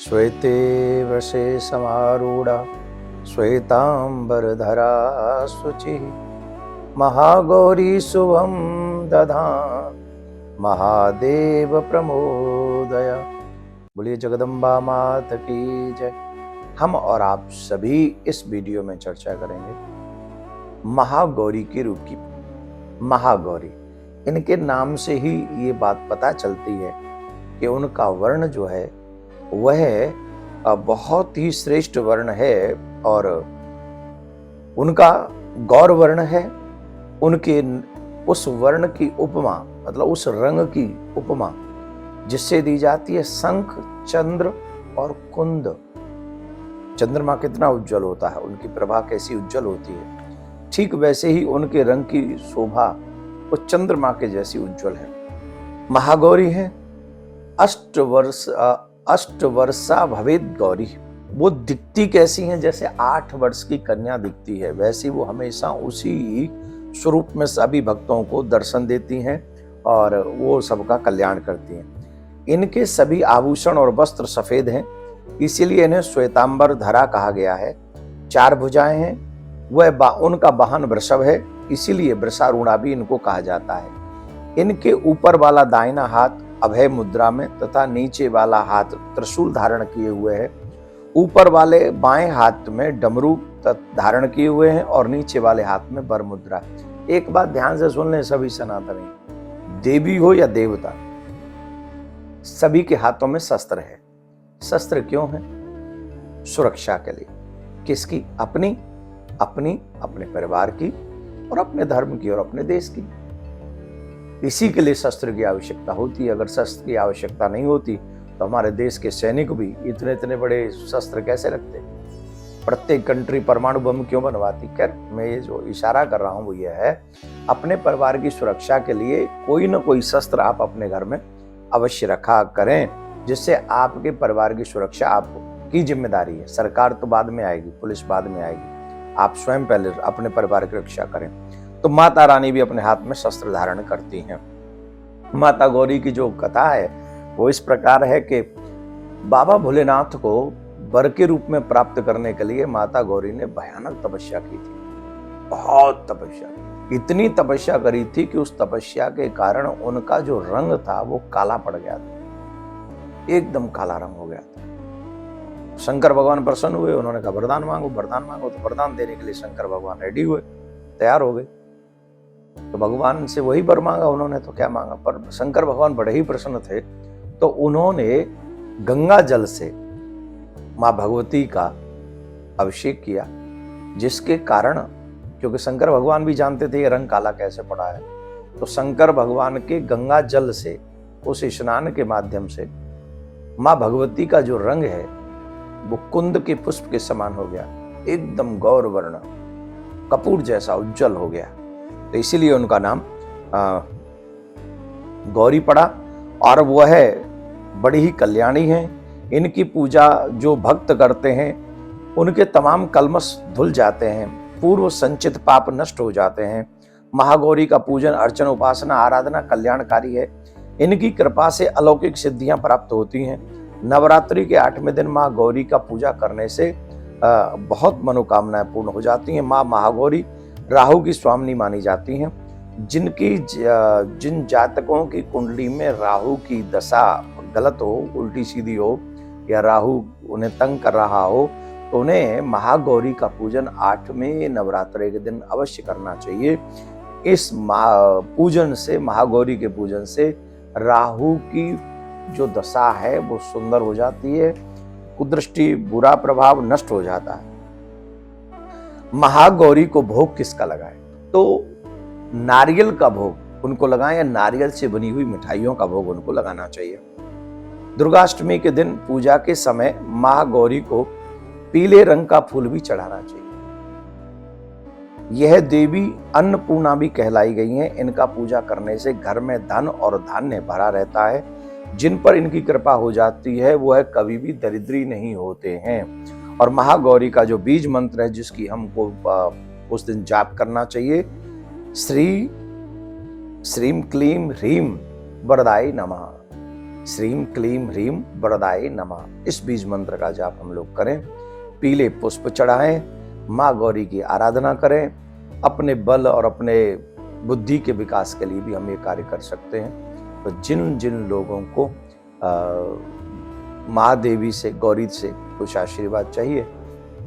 श्वेते वशे समारूढ़ा श्वेतांबरधरा शुचिः महागौरी शुभं दधान महादेव प्रमोदया। बोलिए जगदम्बा मात की जय। हम और आप सभी इस वीडियो में चर्चा करेंगे महागौरी के रूप की। महागौरी, इनके नाम से ही ये बात पता चलती है कि उनका वर्ण जो है वह बहुत ही श्रेष्ठ वर्ण है और उनका गौर वर्ण है। उनके उस वर्ण की उपमा, मतलब उस रंग की उपमा जिससे दी जाती है शंख, चंद्र और कुंद। चंद्रमा कितना उज्जवल होता है, उनकी प्रभा कैसी उज्जवल होती है, ठीक वैसे ही उनके रंग की शोभा उस चंद्रमा के जैसी उज्जवल है। महागौरी है अष्टवर्षा भवेद गौरी। वो दिखती कैसी हैं? जैसे 8 वर्ष की कन्या दिखती है, वैसी वो हमेशा उसी स्वरूप में सभी भक्तों को दर्शन देती हैं और वो सबका कल्याण करती हैं। इनके सभी आभूषण और वस्त्र सफेद हैं, इसीलिए इन्हें श्वेतांबर धरा कहा गया है। 4 भुजाएं हैं, वह उनका वाहन वृषभ है, इसीलिए वृषारूढ़ा भी इनको कहा जाता है। इनके ऊपर वाला दाहिना हाथ अभय मुद्रा में तथा नीचे वाला हाथ त्रिशूल धारण किए हुए है। ऊपर वाले बाएं हाथ में डमरू धारण किए हुए हैं और नीचे वाले हाथ में वर मुद्रा। एक बात ध्यान से सुन लें सभी सनातनी, देवी हो या देवता, सभी के हाथों में शस्त्र है। शस्त्र क्यों है? सुरक्षा के लिए। किसकी? अपनी, अपने परिवार की और अपने धर्म की और अपने देश की। इसी के लिए शस्त्र की आवश्यकता होती है। अगर शस्त्र की आवश्यकता नहीं होती तो हमारे देश के सैनिक भी इतने बड़े शस्त्र कैसे रखते? प्रत्येक कंट्री परमाणु बम क्यों बनवाती? खैर, मैं ये जो इशारा कर रहा हूं वो ये है, अपने परिवार की सुरक्षा के लिए कोई ना कोई शस्त्र आप अपने घर में अवश्य रखा करें, जिससे आपके परिवार की सुरक्षा आपकी जिम्मेदारी है। सरकार तो बाद में आएगी, पुलिस बाद में आएगी, आप स्वयं पहले अपने परिवार की रक्षा करें। तो माता रानी भी अपने हाथ में शस्त्र धारण करती हैं। माता गौरी की जो कथा है वो इस प्रकार है कि बाबा भोलेनाथ को वर के रूप में प्राप्त करने के लिए माता गौरी ने भयानक तपस्या की थी। बहुत तपस्या, इतनी तपस्या करी थी कि उस तपस्या के कारण उनका जो रंग था वो काला पड़ गया था, एकदम काला रंग हो गया था। शंकर भगवान प्रसन्न हुए, उन्होंने कहा वरदान मांगो, वरदान मांगो। तो वरदान देने के लिए शंकर भगवान रेडी हुए, तैयार हो गए। तो भगवान से वही वर मांगा उन्होंने, तो क्या मांगा, पर शंकर भगवान बड़े ही प्रसन्न थे। तो उन्होंने गंगा जल से मां भगवती का अभिषेक किया, जिसके कारण, क्योंकि शंकर भगवान भी जानते थे ये रंग काला कैसे पड़ा है, तो शंकर भगवान के गंगा जल से, उस स्नान के माध्यम से मां भगवती का जो रंग है वो कुंद के पुष्प के समान हो गया, एकदम गौर वर्ण, कपूर जैसा उज्जवल हो गया। तो इसीलिए उनका नाम गौरी पड़ा और वह बड़ी ही कल्याणी है। इनकी पूजा जो भक्त करते हैं उनके तमाम कलमश धुल जाते हैं, पूर्व संचित पाप नष्ट हो जाते हैं। महागौरी का पूजन, अर्चन, उपासना, आराधना कल्याणकारी है। इनकी कृपा से अलौकिक सिद्धियां प्राप्त होती हैं। नवरात्रि के 8वें दिन माँ गौरी का पूजा करने से बहुत मनोकामनाएं पूर्ण हो जाती हैं। माँ महागौरी राहु की स्वामिनी मानी जाती हैं। जिन जातकों की कुंडली में राहु की दशा गलत हो, उल्टी सीधी हो, या राहु उन्हें तंग कर रहा हो, तो उन्हें महागौरी का पूजन 8वें नवरात्रि के दिन अवश्य करना चाहिए। इस पूजन से, महागौरी के पूजन से राहु की जो दशा है वो सुंदर हो जाती है, कुदृष्टि, बुरा प्रभाव नष्ट हो जाता है। महागौरी को भोग किसका लगाएं? तो नारियल का भोग उनको लगाएं या नारियल से बनी हुई मिठाइयों का भोग उनको लगाना चाहिए। दुर्गाष्टमी के दिन पूजा के समय महागौरी को पीले रंग का फूल भी चढ़ाना चाहिए। यह देवी अन्नपूर्णा भी कहलाई गई हैं। इनका पूजा करने से घर में धन और धान्य भरा रहता है। जिन पर इनकी कृपा हो जाती है वह कभी भी दरिद्री नहीं होते हैं। और महागौरी का जो बीज मंत्र है जिसकी हमको उस दिन जाप करना चाहिए, श्री श्रीम क्लीम ह्रीम वरदाई नमः। श्रीम क्लीम ह्रीम वरदाय नमः। इस बीज मंत्र का जाप हम लोग करें, पीले पुष्प चढ़ाएं, माँ गौरी की आराधना करें। अपने बल और अपने बुद्धि के विकास के लिए भी हम ये कार्य कर सकते हैं। तो जिन जिन लोगों को महादेवी से, गौरी से कुछ आशीर्वाद चाहिए,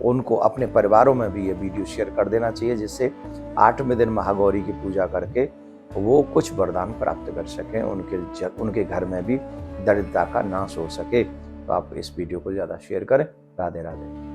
उनको अपने परिवारों में भी ये वीडियो शेयर कर देना चाहिए, जिससे 8वें दिन महागौरी की पूजा करके वो कुछ वरदान प्राप्त कर सकें, उनके घर में भी दरिद्रता का नाश हो सके। तो आप इस वीडियो को ज़्यादा शेयर करें। राधे राधे।